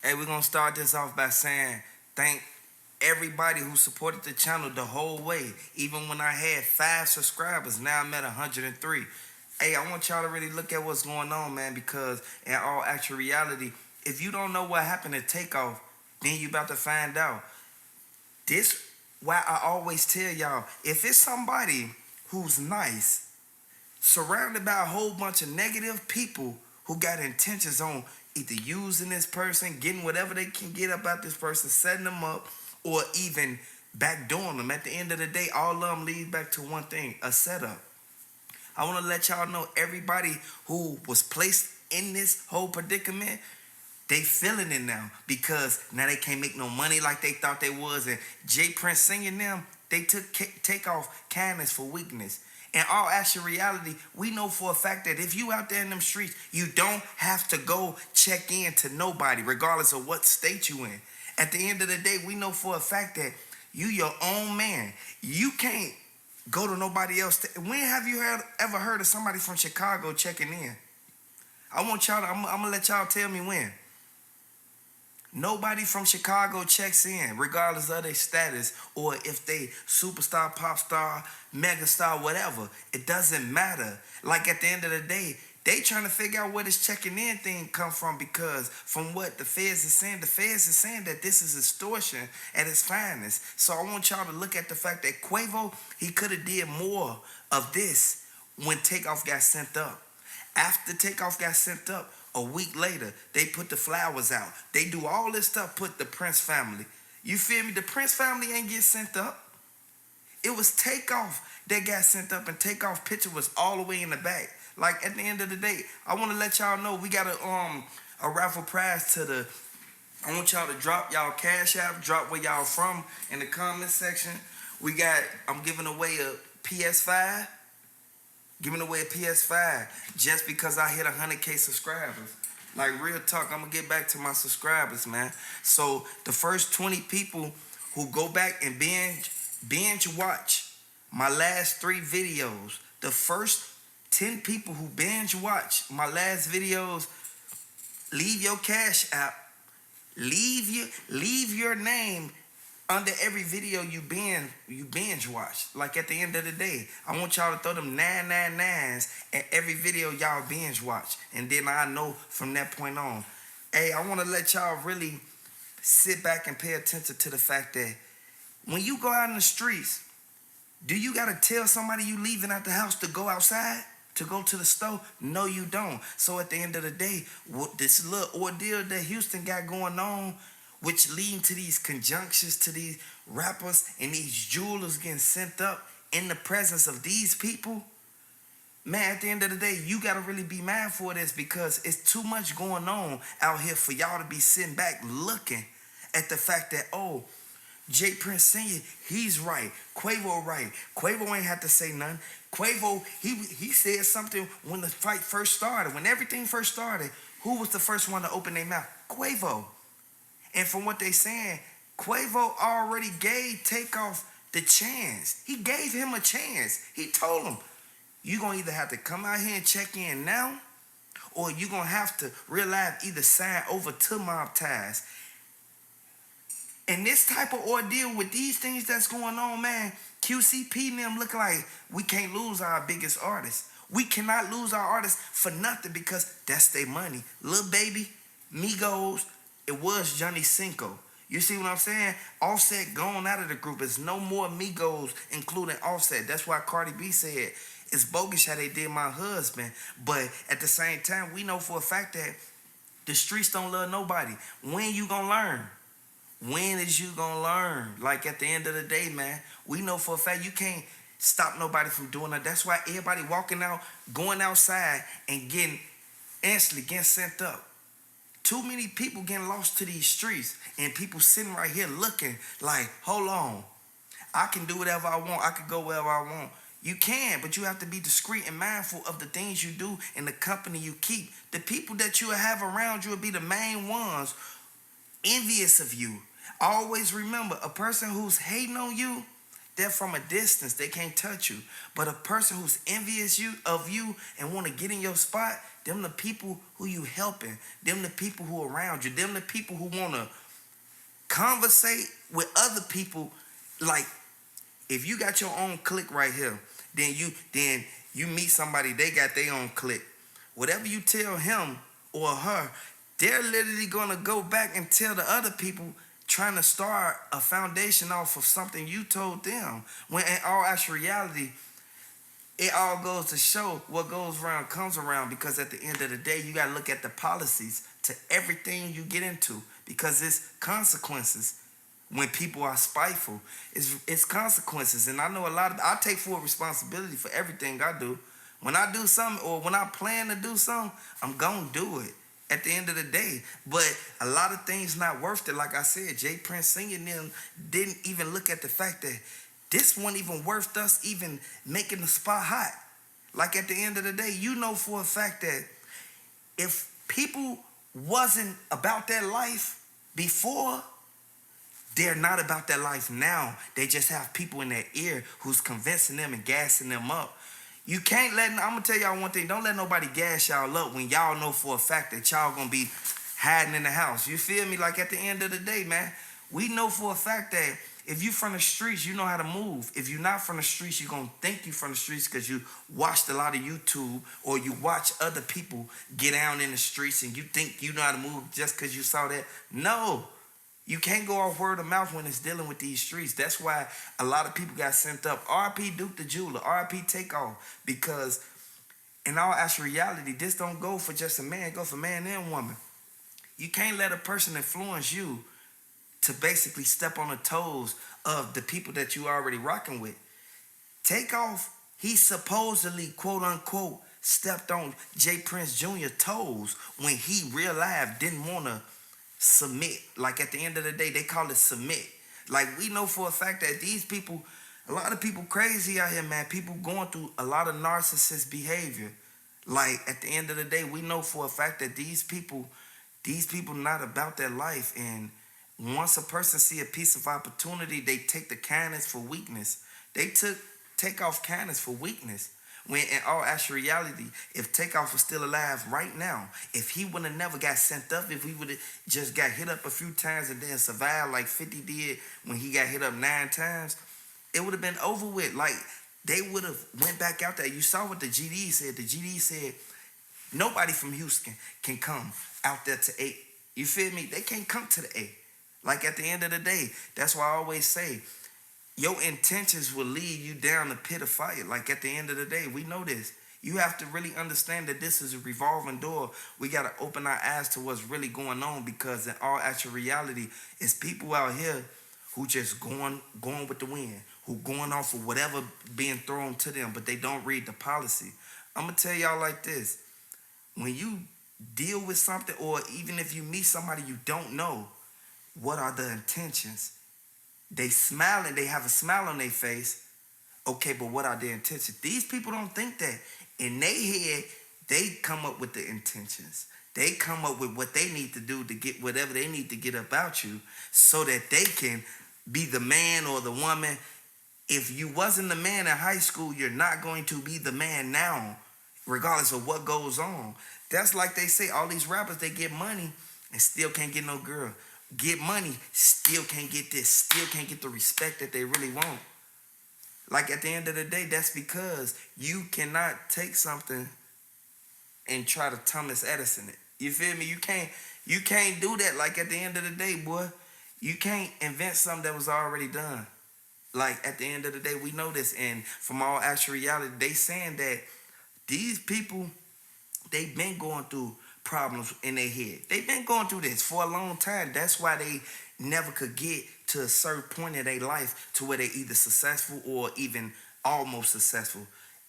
Hey, we're gonna start this off by saying thank everybody who supported the channel the whole way. Even when I had 5 subscribers, now I'm at 103. Hey, I want y'all to really look at what's going on, man, because in all actual reality, if you don't know what happened at Takeoff, then you about to find out. This why I always tell y'all, if it's somebody who's nice, surrounded by a whole bunch of negative people who got intentions on either using this person, getting whatever they can get about this person, setting them up, or even backdooring them. At the end of the day, all of them lead back to one thing: a setup. I want to let y'all know everybody who was placed in this whole predicament, they feeling it now because now they can't make no money like they thought they was. And Jay Prince singing them, they take off kindness for weakness. In all actual reality, we know for a fact that if you out there in them streets, you don't have to go check in to nobody, regardless of what state you in. At the end of the day, we know for a fact that you your own man. You can't go to nobody else. When have you ever heard of somebody from Chicago checking in? I want y'all to, I'm gonna let y'all tell me when. Nobody from Chicago checks in, regardless of their status or if they superstar, pop star, mega star, whatever. It doesn't matter. Like at the end of the day, they trying to figure out where this checking in thing come from because from what the feds is saying, the feds is saying that this is extortion at its finest. So I want y'all to look at the fact that Quavo, he could have did more of this when Takeoff got sent up. After Takeoff got sent up, a week later, they put the flowers out. They do all this stuff, put the Prince family. You feel me? The Prince family ain't get sent up. It was Takeoff that got sent up, and Takeoff picture was all the way in the back. Like at the end of the day, I want to let y'all know we got a raffle prize to the. I want y'all to drop y'all cash app, drop where y'all from in the comment section. I'm giving away a PS5. Giving away a PS5 just because I hit 100K subscribers. Like real talk, I'm gonna get back to my subscribers, man. So the first 20 people who go back and binge watch my last 3 videos, the first 10 people who binge watch my last videos, leave your cash app, leave your name under every video you binge watch. Like at the end of the day, I want y'all to throw them 999s at every video y'all binge watch. And then I know from that point on. Hey, I want to let y'all really sit back and pay attention to the fact that when you go out in the streets, do you got to tell somebody you leaving out the house to go outside? To go to the store? No, you don't. So at the end of the day, this little ordeal that Houston got going on, which lead to these conjunctions to these rappers and these jewelers getting sent up in the presence of these people, man, at the end of the day, you got to really be mindful of this because it's too much going on out here for y'all to be sitting back looking at the fact that, oh, Jay Prince Sr., he's right. Quavo right. Quavo ain't have to say nothing. Quavo, he said something when the fight first started. When everything first started, who was the first one to open their mouth? Quavo. And from what they saying, Quavo already gave Takeoff the chance. He gave him a chance. He told him, you going to either have to come out here and check in now, or you going to have to real life either sign over to Mobties. And this type of ordeal with these things that's going on, man, QCP and them look like we can't lose our biggest artists. We cannot lose our artists for nothing because that's their money. Lil Baby, Migos, it was Johnny Cinco. You see what I'm saying? Offset gone out of the group. There's no more Migos, including Offset. That's why Cardi B said it's bogus how they did my husband. But at the same time, we know for a fact that the streets don't love nobody. When you gonna learn? When is you gonna learn? Like at the end of the day, man, we know for a fact you can't stop nobody from doing that. That's why everybody walking out, going outside and instantly getting sent up. Too many people getting lost to these streets and people sitting right here looking like, hold on, I can do whatever I want. I can go wherever I want. You can, but you have to be discreet and mindful of the things you do and the company you keep. The people that you have around you will be the main ones envious of you. Always remember, a person who's hating on you, they're from a distance. They can't touch you. But a person who's envious of you and want to get in your spot, them the people who you helping. Them the people who around you. Them the people who want to conversate with other people. Like, if you got your own clique right here, then you meet somebody, they got their own clique. Whatever you tell him or her, they're literally gonna go back and tell the other people, trying to start a foundation off of something you told them. When in all actual reality, it all goes to show what goes around comes around, because at the end of the day, you gotta look at the policies to everything you get into, because it's consequences. When people are spiteful, it's consequences. And I know I take full responsibility for everything I do. When I do something, or when I plan to do something, I'm gonna do it at the end of the day. But a lot of things not worth it. Like I said, Jay Prince singing them didn't even look at the fact that this wasn't even worth us even making the spot hot. Like, at the end of the day, you know for a fact that if people wasn't about that life before, they're not about that life now. They just have people in their ear who's convincing them and gassing them up. You can't let, I'm going to tell y'all one thing, don't let nobody gas y'all up when y'all know for a fact that y'all going to be hiding in the house. You feel me? Like, at the end of the day, man, we know for a fact that if you from the streets, you know how to move. If you're not from the streets, you're going to think you from the streets because you watched a lot of YouTube, or you watch other people get down in the streets and you think you know how to move just because you saw that. No. You can't go off word of mouth when it's dealing with these streets. That's why a lot of people got sent up. R.I.P. Duke the Jeweler, R.I.P. Takeoff. Because in all actual reality, this don't go for just a man, it go for man and woman. You can't let a person influence you to basically step on the toes of the people that you already rocking with. Takeoff, he supposedly, quote unquote, stepped on Jay Prince Jr. toes when he real life didn't want to submit. Like, at the end of the day, they call it submit. Like, we know for a fact that these people, a lot of people crazy out here, man. People going through a lot of narcissist behavior. Like, at the end of the day, we know for a fact that these people not about their life. And once a person see a piece of opportunity, they take the kindness for weakness. They take off kindness for weakness. When in all actual reality, if Takeoff was still alive right now, if he would have never got sent up, if he would have just got hit up a few times and then survived like 50 did when he got hit up 9 times, it would have been over with. Like, they would have went back out there. You saw what the GD said. The GD said, nobody from Houston can come out there to 8. You feel me? They can't come to the 8. Like, at the end of the day, that's why I always say, your intentions will lead you down the pit of fire. Like, at the end of the day, we know this. You have to really understand that this is a revolving door. We got to open our eyes to what's really going on, because in all actual reality, it's people out here who just going with the wind, who going off of whatever being thrown to them, but they don't read the policy. I'm going to tell y'all like this. When you deal with something, or even if you meet somebody you don't know, what are the intentions? They smiling, they have a smile on their face. Okay, but what are their intentions? These people don't think that. In their head, they come up with the intentions. They come up with what they need to do to get whatever they need to get about you, so that they can be the man or the woman. If you wasn't the man in high school, you're not going to be the man now, regardless of what goes on. That's like they say, all these rappers, they get money and still can't get no girl. Get money, still can't get this, still can't get the respect that they really want. Like, at the end of the day, that's because you cannot take something and try to Thomas Edison it. You feel me? You can't do that. Like, at the end of the day, boy, you can't invent something that was already done. Like, at the end of the day, we know this. And from all actual reality, they saying that these people, they've been going through problems in their head. They've been going through this for a long time. That's why they never could get to a certain point in their life to where they're either successful or even almost successful.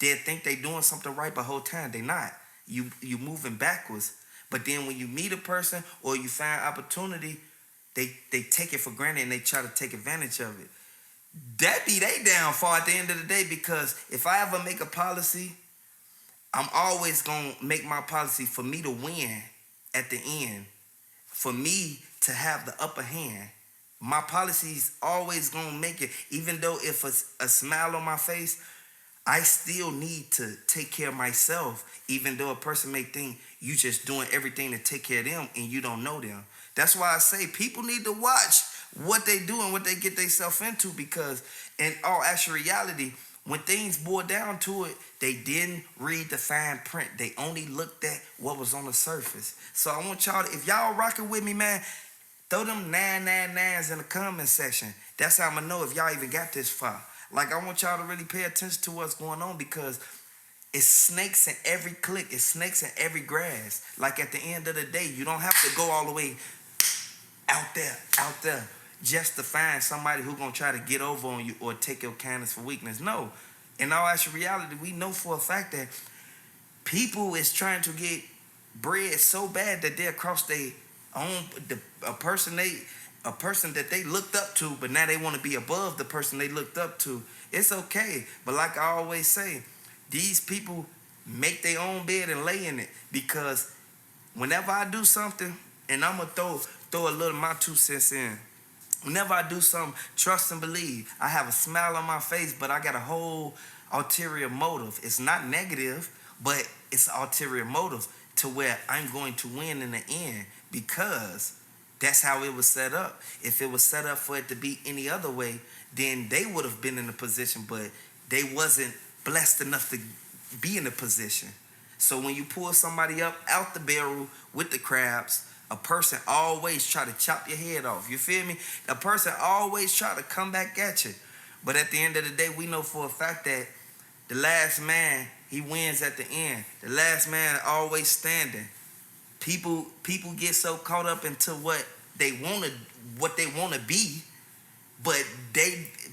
They think they doing something right, but whole time they not. You moving backwards. But then when you meet a person or you find opportunity, they take it for granted and they try to take advantage of it. That be they downfall at the end of the day, because if I ever make a policy, I'm always going to make my policy for me to win at the end, for me to have the upper hand, my policies always gonna make it. Even though if a smile on my face, I still need to take care of myself. Even though a person may think you just doing everything to take care of them and you don't know them. That's why I say people need to watch what they do and what they get themselves into, because in all actual reality, when things boil down to it, they didn't read the fine print. They only looked at what was on the surface. So I want y'all to, if y'all rocking with me, man, throw them 999s in the comment section. That's how I'm gonna know if y'all even got this far. Like, I want y'all to really pay attention to what's going on, because it's snakes in every click. It's snakes in every grass. Like, at the end of the day, you don't have to go all the way out there, just to find somebody who gonna try to get over on you or take your kindness for weakness. No. In all actual reality, we know for a fact that people is trying to get bread so bad that they'll cross their own a person that they looked up to, but now they want to be above the person they looked up to. It's okay. But like I always say, these people make their own bed and lay in it, because whenever I do something, and I'm gonna throw a little my 2 cents in. Whenever I do something, trust and believe. I have a smile on my face, but I got a whole ulterior motive. It's not negative, but it's an ulterior motive to where I'm going to win in the end, because that's how it was set up. If it was set up for it to be any other way, then they would have been in a position, but they wasn't blessed enough to be in a position. So when you pull somebody up out the barrel with the crabs, a person always try to chop your head off. You feel me? A person always try to come back at you. But at the end of the day, we know for a fact that the last man, he wins at the end. The last man always standing. People get so caught up into what they wanna be, but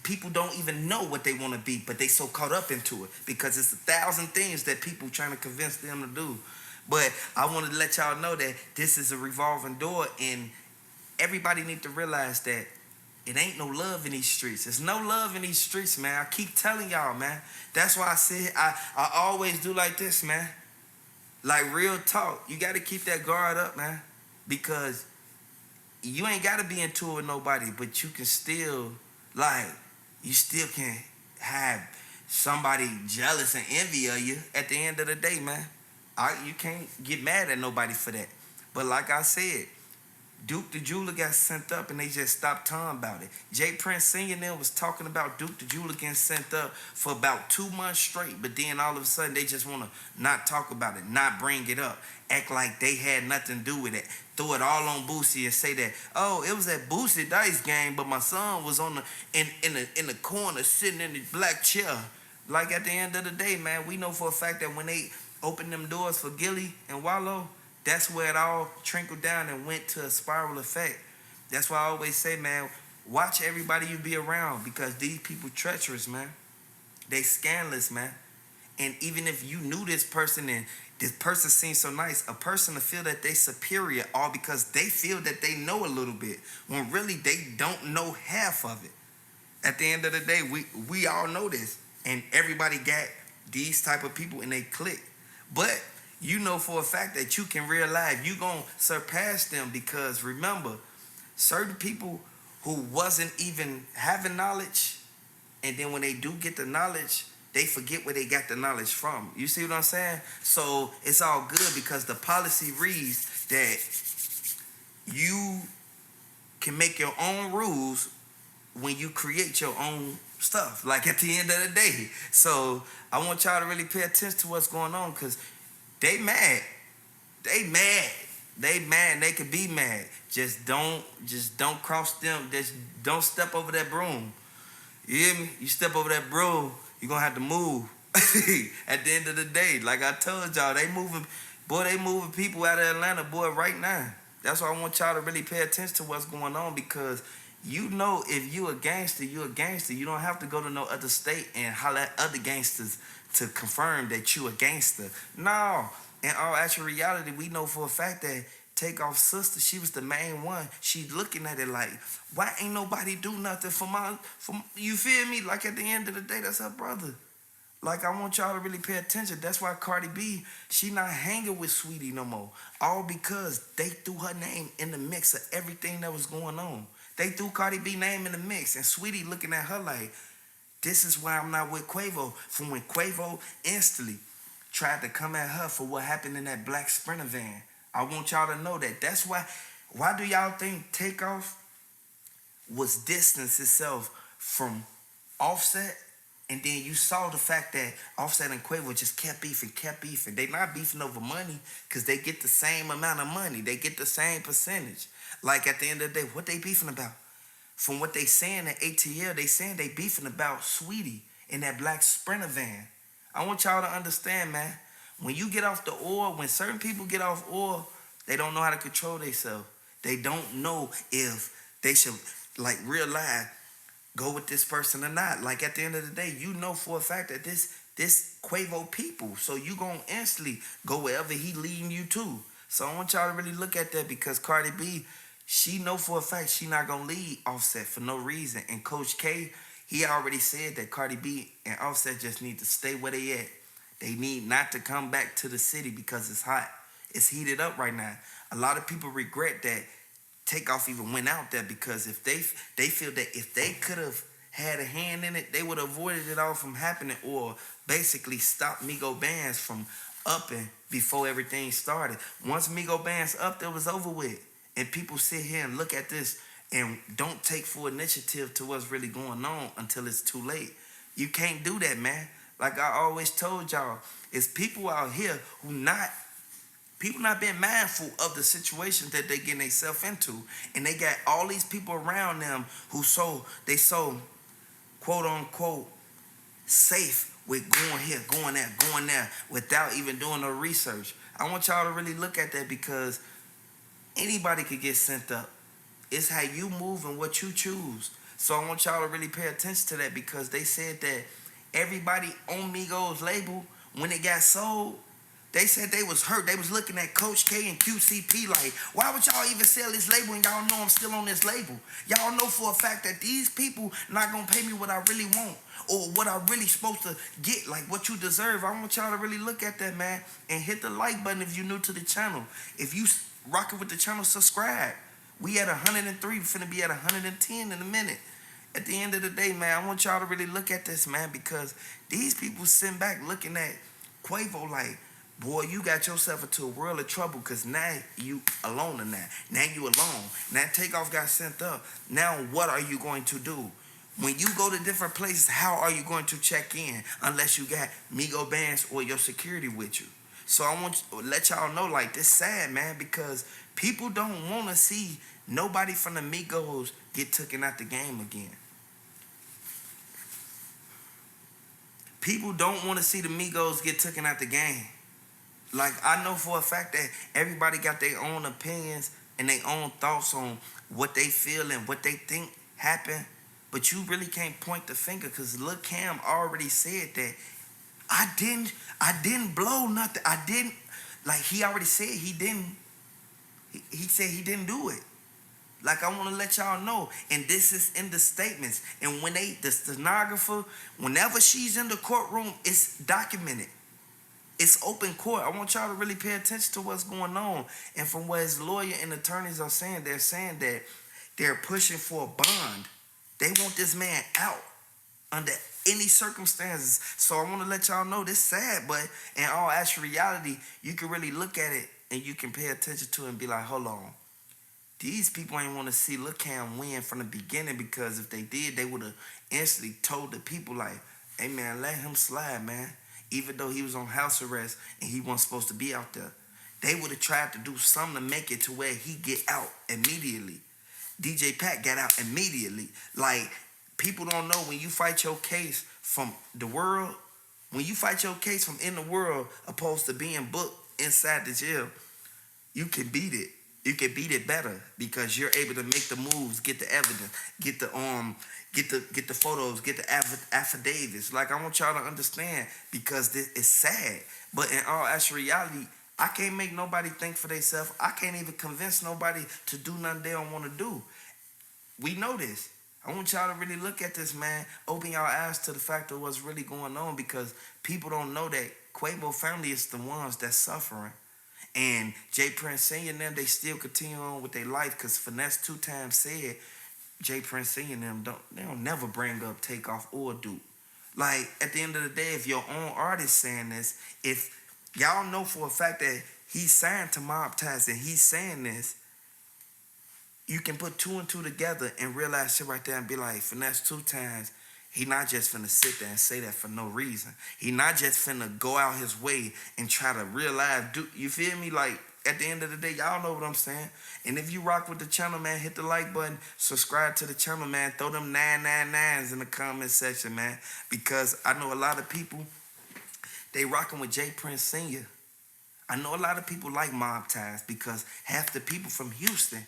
people don't even know what they want to be, but they so caught up into it because it's 1,000 things that people trying to convince them to do. But I wanted to let y'all know that this is a revolving door, and everybody need to realize that it ain't no love in these streets. There's no love in these streets, man. I keep telling y'all, man. That's why I said I always do like this, man. Like, real talk. You got to keep that guard up, man, because you ain't got to be into it with nobody, but you can still, like, you still can have somebody jealous and envy of you at the end of the day, man. You can't get mad at nobody for that. But like I said, Duke the Jeweler got sent up and they just stopped talking about it. Jay Prince Sr. then was talking about Duke the Jeweler getting sent up for about 2 months straight, but then all of a sudden they just want to not talk about it, not bring it up, act like they had nothing to do with it, throw it all on Boosie and say that, oh, it was at Boosie Dice game, but my son was on in the corner sitting in the black chair. Like, at the end of the day, man, we know for a fact that when they opened them doors for Gilly and Wallow, that's where it all trickled down and went to a spiral effect. That's why I always say, man, watch everybody you be around, because these people treacherous, man. They scandalous, man. And even if you knew this person and this person seems so nice, a person to feel that they superior all because they feel that they know a little bit, when really they don't know half of it. At the end of the day, we all know this. And everybody got these type of people and they click. But you know for a fact that you can realize you gonna surpass them, because remember, certain people who wasn't even having knowledge, and then when they do get the knowledge, they forget where they got the knowledge from. You see what I'm saying? So it's all good, because the policy reads that you can make your own rules when you create your own stuff, like, at the end of the day. So I want y'all to really pay attention to what's going on, because they mad. They mad. They could be mad. Just don't cross them. Just don't step over that broom. You hear me? You step over that broom, you're gonna have to move. At the end of the day, like I told y'all, they moving people out of Atlanta, boy, right now. That's why I want y'all to really pay attention to what's going on, because you know, if you a gangster, you a gangster. You don't have to go to no other state and holler at other gangsters to confirm that you a gangster. No. In all actual reality, we know for a fact that Takeoff's sister, she was the main one. She looking at it like, why ain't nobody do nothing for you feel me? Like, at the end of the day, that's her brother. Like, I want y'all to really pay attention. That's why Cardi B, she not hanging with Sweetie no more. All because they threw her name in the mix of everything that was going on. They threw Cardi B name in the mix, and Sweetie looking at her like, this is why I'm not with Quavo. From when Quavo instantly tried to come at her for what happened in that black Sprinter van. I want y'all to know that. That's why. Why do y'all think Takeoff was distance itself from Offset? And then you saw the fact that Offset and Quavo just kept beefing, kept beefing. They not beefing over money because they get the same amount of money. They get the same percentage. Like at the end of the day, what they beefing about? From what they saying at ATL, they saying they beefing about Sweetie in that black Sprinter van. I want y'all to understand, man. When you get off the oil, when certain people get off oil, they don't know how to control themselves. They don't know if they should, like, real life, go with this person or not. Like at the end of the day, you know for a fact that this Quavo people. So you gonna instantly go wherever he leading you to. So I want y'all to really look at that because Cardi B, she know for a fact she not gonna lead Offset for no reason. And Coach K, he already said that Cardi B and Offset just need to stay where they at. They need not to come back to the city because it's hot. It's heated up right now. A lot of people regret that Takeoff even went out there because if they feel that if they could have had a hand in it, they would have avoided it all from happening or basically stopped Migo Bands from upping before everything started. Once Migo Bands upped, it was over with. And people sit here and look at this and don't take full initiative to what's really going on until it's too late. You can't do that, man. Like I always told y'all, it's people out here who not being mindful of the situations that they getting themselves into. And they got all these people around them who so quote unquote safe with going here, going there without even doing no research. I want y'all to really look at that because anybody could get sent up. It's how you move and what you choose. So I want y'all to really pay attention to that because they said that everybody on Migos label, when it got sold, they said they was hurt. They was looking at Coach K and QCP like, why would y'all even sell this label and y'all know I'm still on this label? Y'all know for a fact that these people not going to pay me what I really want or what I really supposed to get, like what you deserve. I want y'all to really look at that, man, and hit the like button if you're new to the channel. If you rocking with the channel, subscribe. We at 103, we finna be at 110 in a minute. At the end of the day, man, I want y'all to really look at this, man, because these people sitting back looking at Quavo like, boy, you got yourself into a world of trouble because now you alone in that. Now you alone. Now Takeoff got sent up. Now what are you going to do? When you go to different places, how are you going to check in unless you got Migo Bands or your security with you? So I want to let y'all know, like, this sad, man, because people don't want to see nobody from the Migos get taken out the game again. People don't want to see the Migos get taken out the game. Like, I know for a fact that everybody got their own opinions and their own thoughts on what they feel and what they think happened. But you really can't point the finger because Lil Cam already said that I didn't blow nothing. I didn't, like he already said he didn't, he said he didn't do it. Like, I want to let y'all know, and this is in the statements. And when the stenographer, whenever she's in the courtroom, it's documented. It's open court. I want y'all to really pay attention to what's going on. And from what his lawyer and attorneys are saying, they're saying that they're pushing for a bond. They want this man out under any circumstances. So I want to let y'all know this sad, but in all actual reality, you can really look at it and you can pay attention to it and be like, hold on. These people ain't want to see Lil Cam win from the beginning because if they did, they would have instantly told the people like, hey man, let him slide, man. Even though he was on house arrest and he wasn't supposed to be out there. They would have tried to do something to make it to where he get out immediately. DJ Pat got out immediately. Like, people don't know when you fight your case from the world, when you fight your case from in the world opposed to being booked inside the jail, you can beat it. You can beat it better because you're able to make the moves, get the evidence, get the photos, get the affidavits. Like, I want y'all to understand because this is sad. But in all actual reality, I can't make nobody think for themselves. I can't even convince nobody to do nothing they don't want to do. We know this. I want y'all to really look at this, man. Open y'all eyes to the fact of what's really going on, because people don't know that Quavo family is the ones that's suffering. And Jay Prince Sr. and them, they still continue on with their life, because Finesse 2 times said Jay Prince Sr. and them don't never bring up Takeoff or Duke. Like, at the end of the day, if your own artist saying this, if y'all know for a fact that he's signed to Mobties and he's saying this, you can put two and two together and realize shit right there and be like, Finesse 2 times, he not just finna sit there and say that for no reason. He not just finna go out his way and try to realize, you feel me? Like, at the end of the day, y'all know what I'm saying. And if you rock with the channel, man, hit the like button, subscribe to the channel, man. Throw them 999s in the comment section, man. Because I know a lot of people, they rocking with Jay Prince Sr. I know a lot of people like Mob Ties because half the people from Houston.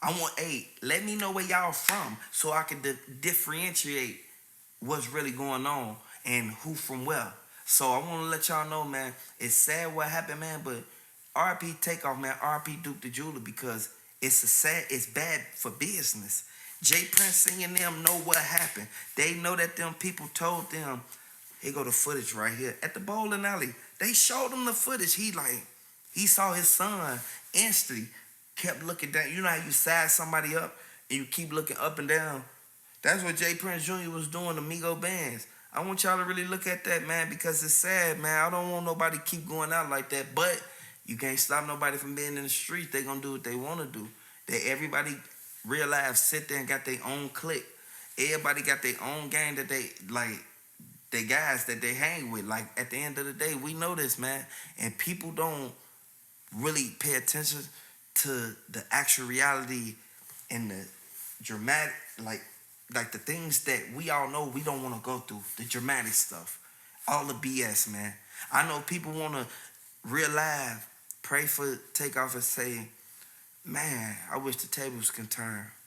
I want, hey, let me know where y'all from so I can differentiate what's really going on and who from where. So I want to let y'all know, man, it's sad what happened, man, but RP Takeoff, man, RP Duke the Jeweler, because it's bad for business. Jay Prince singing them know what happened. They know that them people told them, here go the footage right here. At the bowling alley, they showed him the footage. He saw his son instantly, kept looking down. You know how you size somebody up and you keep looking up and down? That's what Jay Prince Jr. was doing to Migo Bands. I want y'all to really look at that, man, because it's sad, man. I don't want nobody to keep going out like that, but you can't stop nobody from being in the street. They gonna do what they want to do. Everybody real life sit there and got their own clique. Everybody got their own gang that they, like, they guys that they hang with. Like, at the end of the day, we know this, man, and people don't really pay attention to the actual reality and the dramatic, like the things that we all know we don't want to go through, the dramatic stuff, all the BS, man. I know people want to real live pray for Takeoff and say, man, I wish the tables can turn.